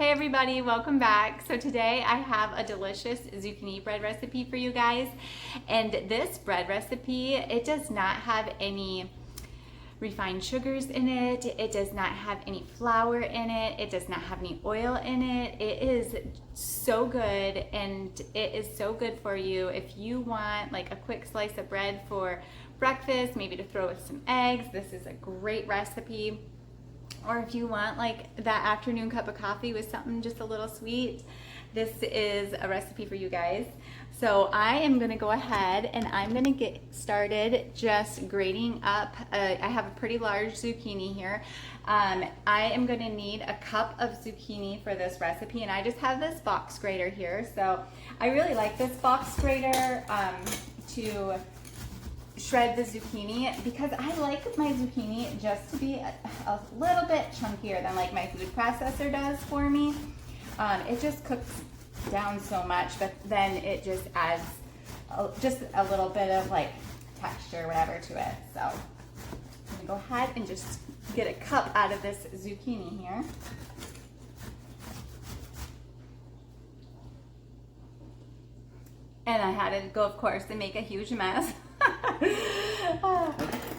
Hey everybody, welcome back. So today I have a delicious zucchini bread recipe for you guys. And this bread recipe, it does not have any refined sugars in it. It does not have any flour in it. It does not have any oil in it. It is so good, and it is so good for you if you want like a quick slice of bread for breakfast, maybe to throw with some eggs. This is a great recipe. Or if you want like that afternoon cup of coffee with something just a little sweet, this is a recipe for you guys. So I am gonna go ahead and I'm gonna get started just grating up. I have a pretty large zucchini here. I am gonna need a cup of zucchini for this recipe, and I just have this box grater here. So I really like this box grater to shred the zucchini, because I like my zucchini just to be a little bit chunkier than like my food processor does for me. It just cooks down so much, but then it just adds just a little bit of like texture, whatever, to it. So I'm gonna go ahead and just get a cup out of this zucchini here. And I had to go, of course, and make a huge mess.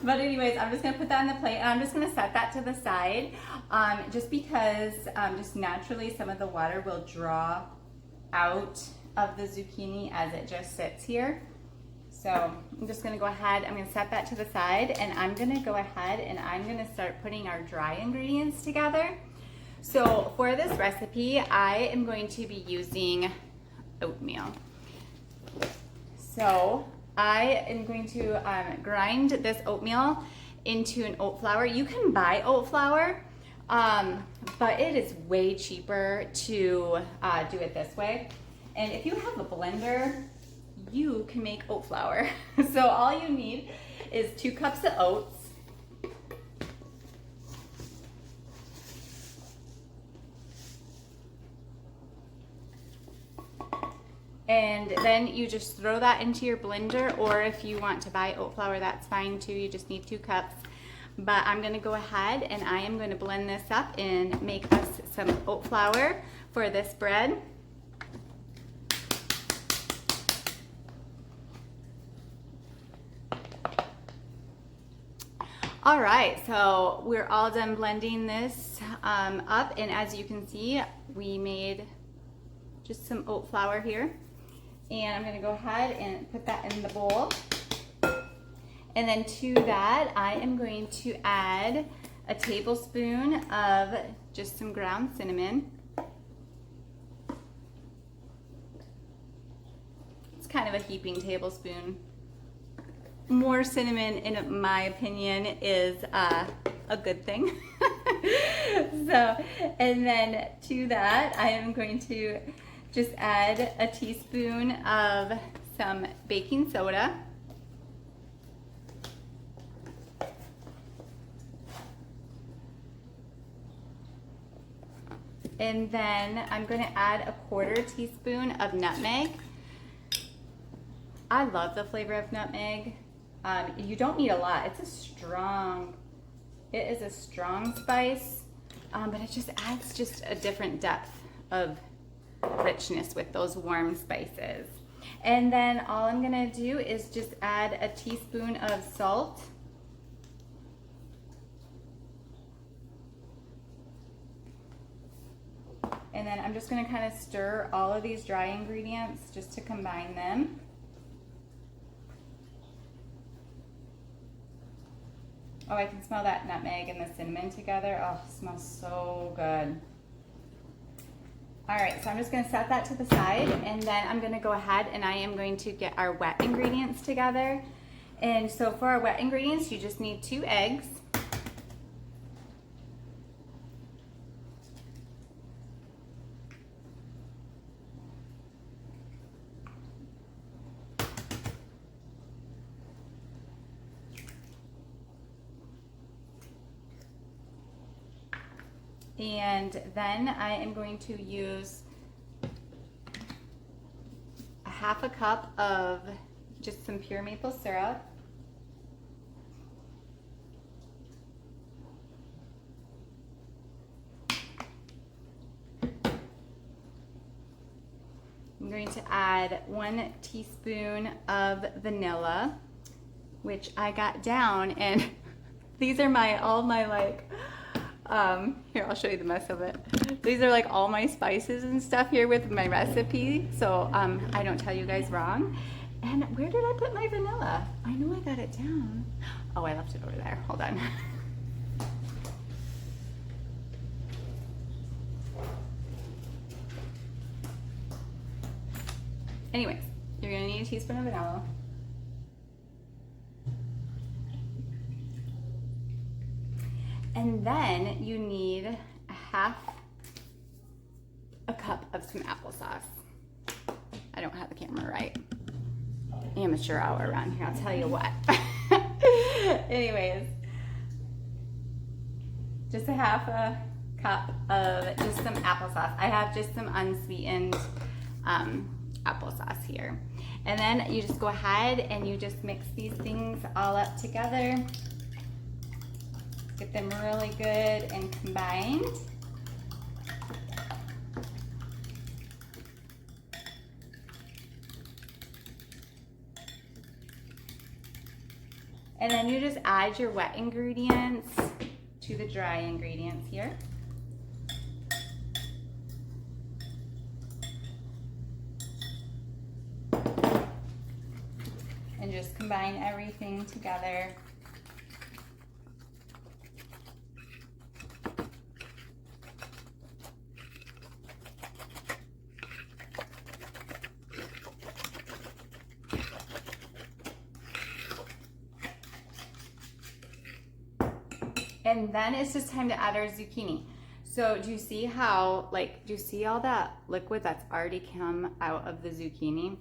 But anyways, I'm just gonna put that on the plate, and I'm just gonna set that to the side, just because just naturally some of the water will draw out of the zucchini as it just sits here. So I'm just gonna go ahead, I'm gonna set that to the side, and I'm gonna go ahead and I'm gonna start putting our dry ingredients together. So for this recipe, I am going to be using oatmeal. So I am going to grind this oatmeal into an oat flour. You can buy oat flour, but it is way cheaper to do it this way. And if you have a blender, you can make oat flour. So all you need is 2 cups of oats. And then you just throw that into your blender, or if you want to buy oat flour, that's fine too. You just need 2 cups. But I'm gonna go ahead and I am gonna blend this up and make us some oat flour for this bread. All right, so we're all done blending this up, and as you can see, we made just some oat flour here. And I'm gonna go ahead and put that in the bowl. And then to that, I am going to add a tablespoon of just some ground cinnamon. It's kind of a heaping tablespoon. More cinnamon, in my opinion, is a good thing. So, and then to that, I am going to just add a teaspoon of some baking soda. And then I'm going to add a 1/4 teaspoon of nutmeg. I love the flavor of nutmeg. You don't need a lot. It is a strong spice, but it just adds just a different depth of richness with those warm spices. And then all I'm gonna do is just add a teaspoon of salt. And then I'm just gonna kind of stir all of these dry ingredients just to combine them. Oh, I can smell that nutmeg and the cinnamon together. Oh, it smells so good. All right, so I'm just gonna set that to the side, and then I'm gonna go ahead and I am going to get our wet ingredients together. And so for our wet ingredients, you just need 2 eggs. And then I am going to use a 1/2 cup of just some pure maple syrup. going to add 1 teaspoon of vanilla, which I got down, and these are all my like, here, I'll show you the mess of it. These are like all my spices and stuff here with my recipe, so I don't tell you guys wrong. And where did I put my vanilla? I know I got it down. Oh, I left it over there. Hold on. Anyways, you're gonna need a teaspoon of vanilla. And then you need a half a cup of some applesauce. I don't have the camera right. Amateur hour around here, I'll tell you what. Anyways, just a half a cup of just some applesauce. I have just some unsweetened applesauce here. And then you just go ahead and you just mix these things all up together. Get them really good and combined. And then you just add your wet ingredients to the dry ingredients here. And just combine everything together. And then it's just time to add our zucchini. So do you see how, like, do you see all that liquid that's already come out of the zucchini?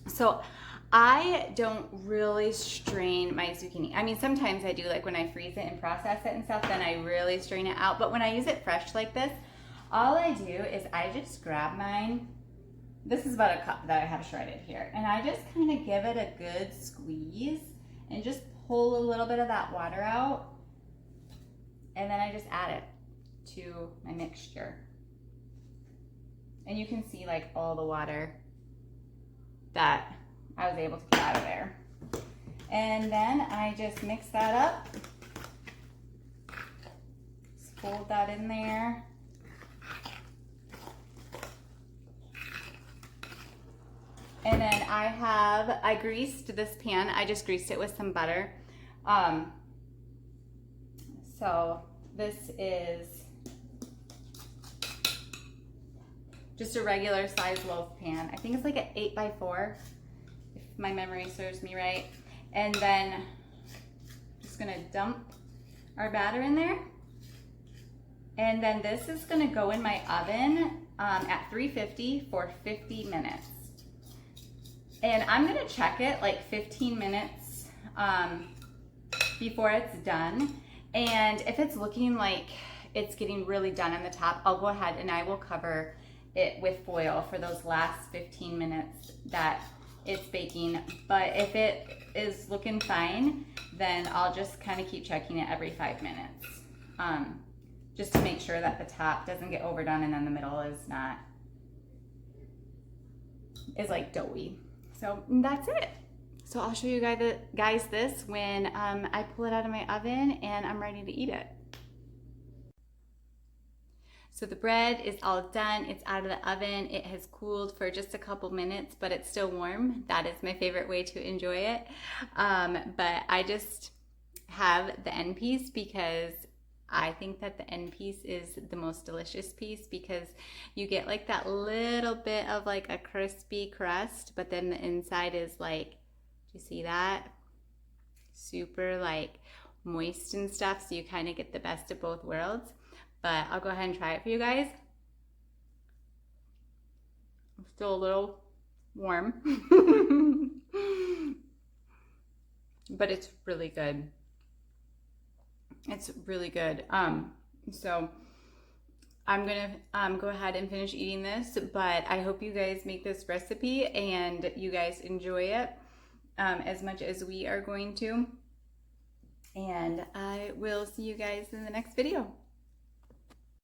So I don't really strain my zucchini. I mean, sometimes I do, like when I freeze it and process it and stuff, then I really strain it out. But when I use it fresh like this, all I do is I just grab mine. This is about a cup that I have shredded here. And I just kind of give it a good squeeze and just pull a little bit of that water out. And then I just add it to my mixture. And you can see like all the water that I was able to get out of there. And then I just mix that up. Just fold that in there. And then I greased this pan. I just greased it with some butter. So this is just a regular size loaf pan. I think it's like an 8x4, if my memory serves me right. And then just gonna dump our batter in there. And then this is gonna go in my oven at 350 for 50 minutes. And I'm gonna check it like 15 minutes before it's done. And if it's looking like it's getting really done on the top, I'll go ahead and I will cover it with foil for those last 15 minutes that it's baking. But if it is looking fine, then I'll just kind of keep checking it every 5 minutes. Just to make sure that the top doesn't get overdone and then the middle is like doughy. So that's it. So I'll show you guys this when I pull it out of my oven and I'm ready to eat it. So the bread is all done. It's out of the oven. It has cooled for just a couple minutes, but it's still warm. That is my favorite way to enjoy it. But I just have the end piece because I think that the end piece is the most delicious piece because you get like that little bit of like a crispy crust, but then the inside is like, do you see that? Super like moist and stuff, so you kind of get the best of both worlds. But I'll go ahead and try it for you guys. I'm still a little warm. But it's really good. It's really good. So I'm gonna go ahead and finish eating this, but I hope you guys make this recipe and you guys enjoy it as much as we are going to. And I will see you guys in the next video.